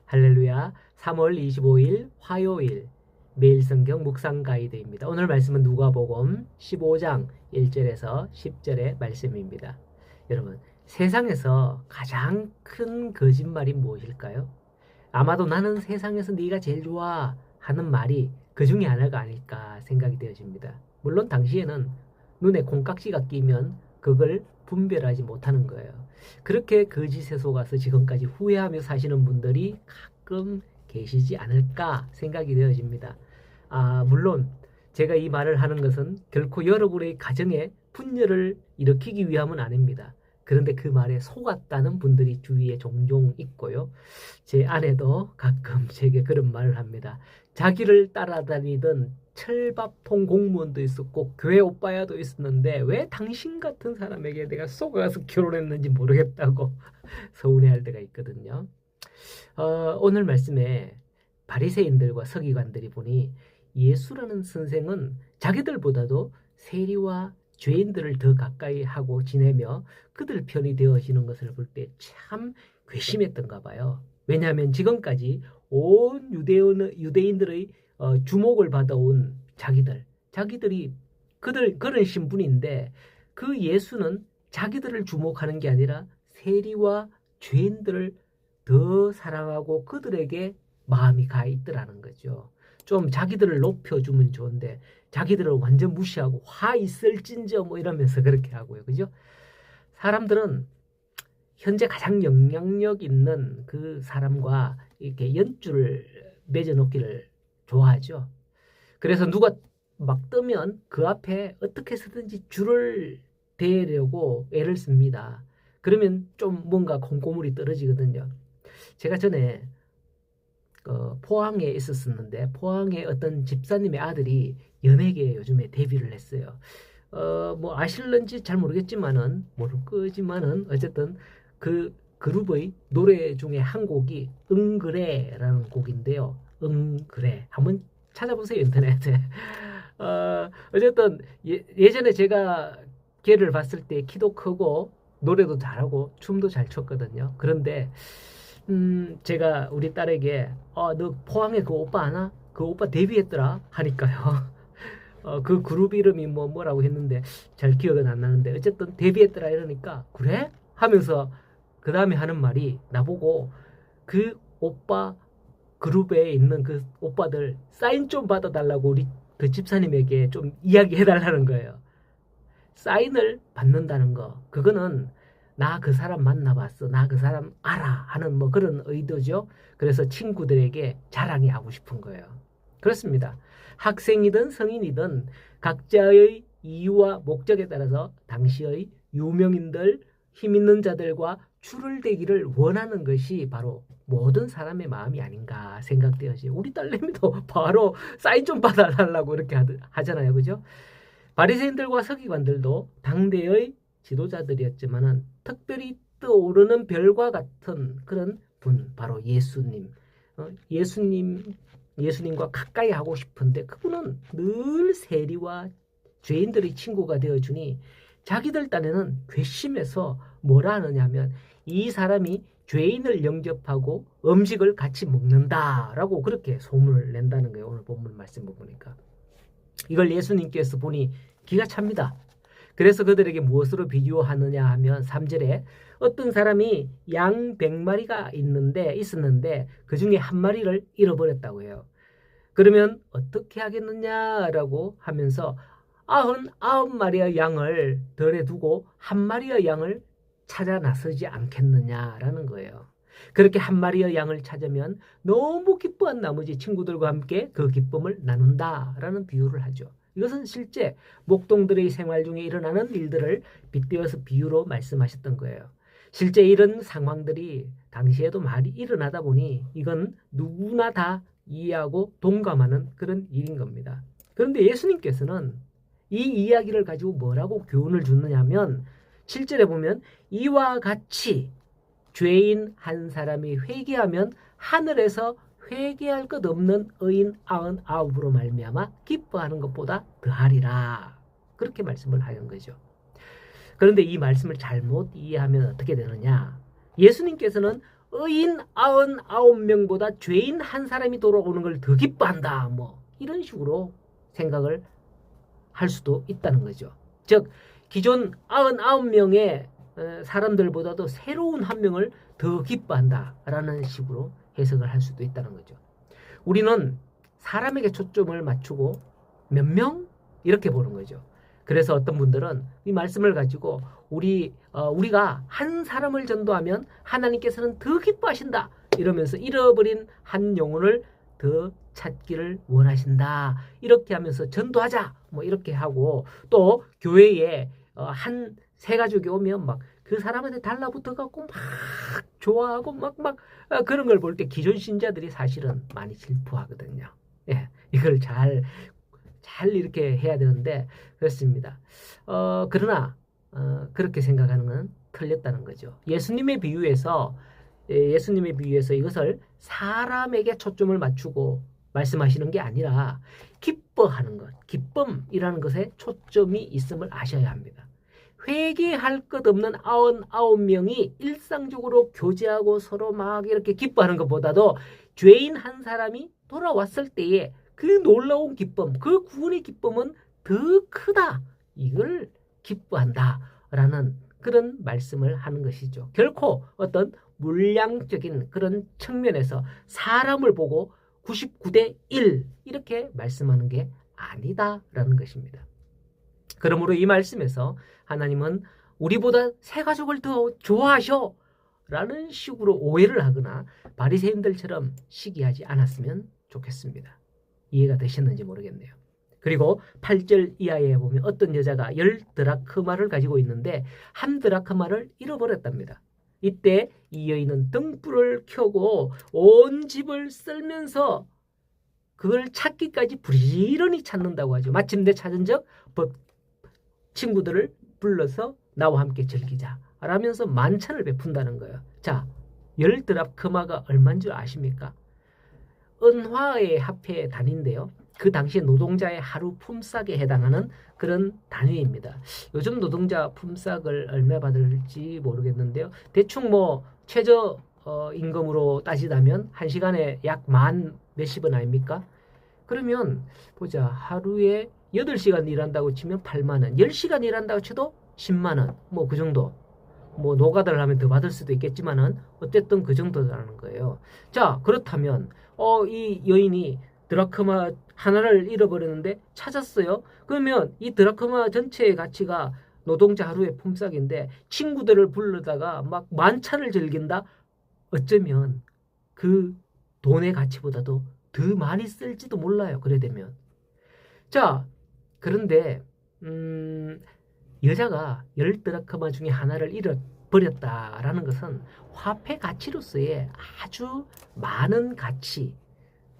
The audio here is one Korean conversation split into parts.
할렐루야. 3월 25일 화요일 매일 성경 묵상 가이드입니다. 오늘 말씀은 누가복음 15장 1절에서 10절의 말씀입니다. 여러분, 세상에서 가장 큰 거짓말이 무엇일까요? 아마도 나는 세상에서 네가 제일 좋아 하는 말이 그 중에 하나가 아닐까 생각이 되어집니다. 물론 당시에는 눈에 콩깍지가 끼면 그걸 분별하지 못하는 거예요. 그렇게 거짓에 속아서 지금까지 후회하며 사시는 분들이 가끔 계시지 않을까 생각이 되어집니다. 물론 제가 이 말을 하는 것은 결코 여러분의 가정에 분열을 일으키기 위함은 아닙니다. 그런데 그 말에 속았다는 분들이 주위에 종종 있고요. 제 아내도 가끔 제게 그런 말을 합니다. 자기를 따라다니던 철밥통 공무원도 있었고 교회 오빠야도 있었는데 왜 당신 같은 사람에게 내가 속아서 결혼했는지 모르겠다고 서운해할 때가 있거든요. 오늘 말씀에 바리새인들과 서기관들이 보니 예수라는 선생은 자기들보다도 세리와 죄인들을 더 가까이 하고 지내며 그들 편이 되어지는 것을 볼 때 참 괘씸했던가 봐요. 왜냐하면 지금까지 온 유대인들의 주목을 받아온 자기들이 그런 신분인데 그 예수는 자기들을 주목하는 게 아니라 세리와 죄인들을 더 사랑하고 그들에게 마음이 가 있더라는 거죠. 좀 자기들을 높여주면 좋은데 자기들을 완전 무시하고 화 있을진저 뭐 이러면서 그렇게 하고요. 그죠? 사람들은 현재 가장 영향력 있는 그 사람과 이렇게 연줄을 맺어놓기를 좋아하죠. 그래서 누가 막 뜨면 그 앞에 어떻게 해서든지 줄을 대려고 애를 씁니다. 그러면 좀 뭔가 콩고물이 떨어지거든요. 제가 전에 포항에 있었었는데 포항에 어떤 집사님의 아들이 연예계에 요즘에 데뷔를 했어요. 뭐 아실런지 잘 모르겠지만은 어쨌든 그 그룹의 노래 중에 한 곡이 응그래라는 곡인데요. 응그래 한번 찾아보세요 인터넷에. 어쨌든 예전에 제가 걔를 봤을 때 키도 크고 노래도 잘하고 춤도 잘 췄거든요. 그런데 제가 우리 딸에게 너 포항에 그 오빠 아나? 그 오빠 데뷔했더라 하니까요. 그 그룹 이름이 뭐라고 했는데 잘 기억은 안 나는데 어쨌든 데뷔했더라 이러니까 그래? 하면서 그 다음에 하는 말이 나보고 그 오빠 그룹에 있는 그 오빠들 사인 좀 받아달라고 우리 그 집사님에게 좀 이야기해달라는 거예요. 사인을 받는다는 거 그거는 나 그 사람 만나봤어 나 그 사람 알아 하는 뭐 그런 의도죠. 그래서 친구들에게 자랑이 하고 싶은 거예요. 그렇습니다. 학생이든 성인이든 각자의 이유와 목적에 따라서 당시의 유명인들 힘 있는 자들과 줄을 대기를 원하는 것이 바로 모든 사람의 마음이 아닌가 생각되어지. 우리 딸내미도 바로 사인 좀 받아달라고 이렇게 하잖아요. 그죠? 바리새인들과 서기관들도 당대의 지도자들이었지만은 특별히 떠오르는 별과 같은 그런 분 바로 예수님. 예수님과 가까이 하고 싶은데 그분은 늘 세리와 죄인들의 친구가 되어주니 자기들 딴에는 괘씸해서 뭐라 하느냐면 이 사람이 죄인을 영접하고 음식을 같이 먹는다라고 그렇게 소문을 낸다는 거예요. 오늘 본문 말씀 보니까. 이걸 예수님께서 보니 기가 찹니다. 그래서 그들에게 무엇으로 비교하느냐 하면 3절에 어떤 사람이 양 100마리가 있었는데 그 중에 한 마리를 잃어버렸다고 해요. 그러면 어떻게 하겠느냐라고 하면서 99마리의 양을 덜에 두고 한 마리의 양을 찾아 나서지 않겠느냐라는 거예요. 그렇게 한 마리의 양을 찾으면 너무 기뻐한 나머지 친구들과 함께 그 기쁨을 나눈다라는 비유를 하죠. 이것은 실제 목동들의 생활 중에 일어나는 일들을 빗대어서 비유로 말씀하셨던 거예요. 실제 이런 상황들이 당시에도 많이 일어나다 보니 이건 누구나 다 이해하고 동감하는 그런 일인 겁니다. 그런데 예수님께서는 이 이야기를 가지고 뭐라고 교훈을 주느냐면 7절에 보면 이와 같이 죄인 한 사람이 회개하면 하늘에서 회개할 것 없는 의인 99으로 말미암아 기뻐하는 것보다 더하리라. 그렇게 말씀을 하는 거죠. 그런데 이 말씀을 잘못 이해하면 어떻게 되느냐? 예수님께서는 의인 99명보다 죄인 한 사람이 돌아오는 걸 더 기뻐한다. 뭐 이런 식으로 생각을 할 수도 있다는 거죠. 즉 기존 99명의 사람들보다도 새로운 한 명을 더 기뻐한다라는 식으로 해석을 할 수도 있다는 거죠. 우리는 사람에게 초점을 맞추고 몇 명? 이렇게 보는 거죠. 그래서 어떤 분들은 이 말씀을 가지고 우리가 한 사람을 전도하면 하나님께서는 더 기뻐하신다. 이러면서 잃어버린 한 영혼을 더 찾기를 원하신다. 이렇게 하면서 전도하자. 뭐 이렇게 하고 또 교회에 한 세 가족이 오면 막 그 사람한테 달라붙어 갖고 막 좋아하고 막 그런 걸 볼 때 기존 신자들이 사실은 많이 질투하거든요. 예, 이걸 잘 이렇게 해야 되는데 그렇습니다. 그러나 그렇게 생각하는 건 틀렸다는 거죠. 예수님의 비유에서 이것을 사람에게 초점을 맞추고 말씀하시는 게 아니라 기뻐하는 것, 기쁨이라는 것에 초점이 있음을 아셔야 합니다. 회개할 것 없는 99명이 일상적으로 교제하고 서로 막 이렇게 기뻐하는 것보다도 죄인 한 사람이 돌아왔을 때에 그 놀라운 기쁨, 그 구원의 기쁨은 더 크다. 이걸 기뻐한다라는 그런 말씀을 하는 것이죠. 결코 어떤 물량적인 그런 측면에서 사람을 보고 99대 1 이렇게 말씀하는 게 아니다라는 것입니다. 그러므로 이 말씀에서 하나님은 우리보다 새 가족을 더 좋아하셔 라는 식으로 오해를 하거나 바리새인들처럼 시기하지 않았으면 좋겠습니다. 이해가 되셨는지 모르겠네요. 그리고 8절 이하에 보면 어떤 여자가 10드라크마를 가지고 있는데 한 드라크마를 잃어버렸답니다. 이때 이 여인은 등불을 켜고 온 집을 쓸면서 그걸 찾기까지 부지런히 찾는다고 하죠. 마침내 찾은 적 친구들을 불러서 나와 함께 즐기자 라면서 만찬을 베푼다는 거예요. 자, 10드라크마가 얼마인 줄 아십니까? 은화의 화폐 단위인데요. 그 당시 노동자의 하루 품삯에 해당하는 그런 단위입니다. 요즘 노동자 품삯을 얼마 받을지 모르겠는데요. 대충 뭐 최저 임금으로 따지다면 1시간에 약 만 몇십 원 아닙니까? 그러면 보자. 하루에 8시간 일한다고 치면 8만 원, 10시간 일한다고 쳐도 10만 원, 뭐 그 정도. 뭐 노가다를 하면 더 받을 수도 있겠지만은 어쨌든 그 정도라는 거예요. 자, 그렇다면 이 여인이 드라크마 하나를 잃어버렸는데 찾았어요. 그러면 이 드라크마 전체의 가치가 노동자 하루의 품삯인데 친구들을 불러다가 막 만찬을 즐긴다? 어쩌면 그 돈의 가치보다도 더 많이 쓸지도 몰라요. 그래 되면. 자, 그런데 여자가 10드라크마 중에 하나를 잃어버렸다라는 것은 화폐 가치로서의 아주 많은 가치,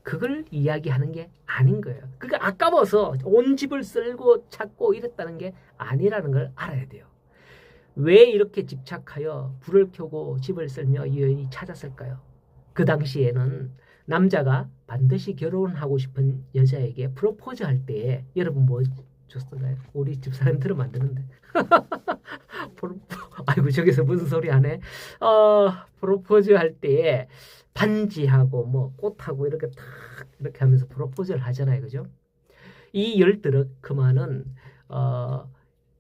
그걸 이야기하는 게 아닌 거예요. 그러니까 아까워서 온 집을 쓸고 찾고 이랬다는 게 아니라는 걸 알아야 돼요. 왜 이렇게 집착하여 불을 켜고 집을 쓸며 이 여인이 찾았을까요? 그 당시에는 남자가 반드시 결혼하고 싶은 여자에게 프로포즈할 때에 여러분 뭐 줬었나요? 우리 집사람 들으면 안 되는데. 아이고 저기서 무슨 소리 하네. 프로포즈 할 때에 반지하고 뭐 꽃하고 이렇게 탁 이렇게 하면서 프로포즈를 하잖아요. 그죠? 이 10드라크마는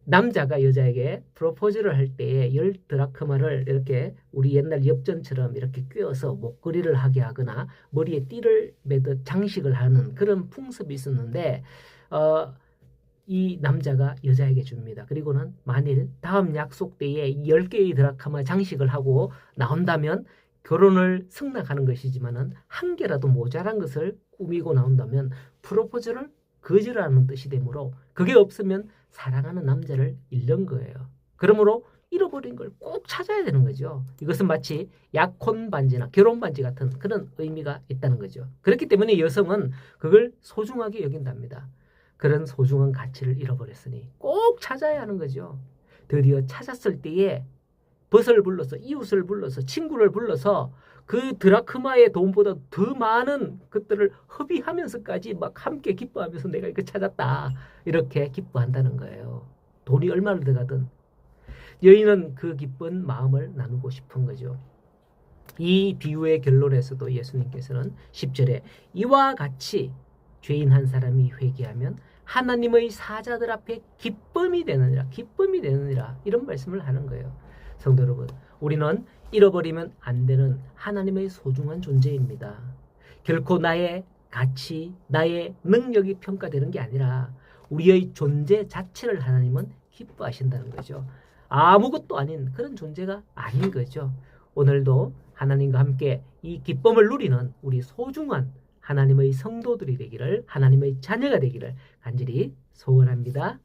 남자가 여자에게 프로포즈를 할 때에 10드라크마를 이렇게 우리 옛날 엽전처럼 이렇게 꿰어서 목걸이를 하게 하거나 머리에 띠를 매듯 장식을 하는 그런 풍습이 있었는데 이 남자가 여자에게 줍니다. 그리고는 만일 다음 약속 때에 10개의 드라크마 장식을 하고 나온다면 결혼을 승낙하는 것이지만은 한 개라도 모자란 것을 꾸미고 나온다면 프로포즈를 거절하는 뜻이 되므로 그게 없으면 사랑하는 남자를 잃는 거예요. 그러므로 잃어버린 걸 꼭 찾아야 되는 거죠. 이것은 마치 약혼 반지나 결혼 반지 같은 그런 의미가 있다는 거죠. 그렇기 때문에 여성은 그걸 소중하게 여긴답니다. 그런 소중한 가치를 잃어버렸으니 꼭 찾아야 하는 거죠. 드디어 찾았을 때에 벗을 불러서 이웃을 불러서 친구를 불러서 그 드라크마의 돈보다 더 많은 것들을 허비하면서까지 막 함께 기뻐하면서 내가 이거 찾았다 이렇게 기뻐한다는 거예요. 돈이 얼마나 들어가든 여인은 그 기쁜 마음을 나누고 싶은 거죠. 이 비유의 결론에서도 예수님께서는 10절에 이와 같이 죄인 한 사람이 회개하면 하나님의 사자들 앞에 기쁨이 되느니라 이런 말씀을 하는 거예요. 성도 여러분, 우리는 잃어버리면 안 되는 하나님의 소중한 존재입니다. 결코 나의 가치, 나의 능력이 평가되는 게 아니라 우리의 존재 자체를 하나님은 기뻐하신다는 거죠. 아무것도 아닌 그런 존재가 아닌 거죠. 오늘도 하나님과 함께 이 기쁨을 누리는 우리 소중한 하나님의 성도들이 되기를, 하나님의 자녀가 되기를 간절히 소원합니다.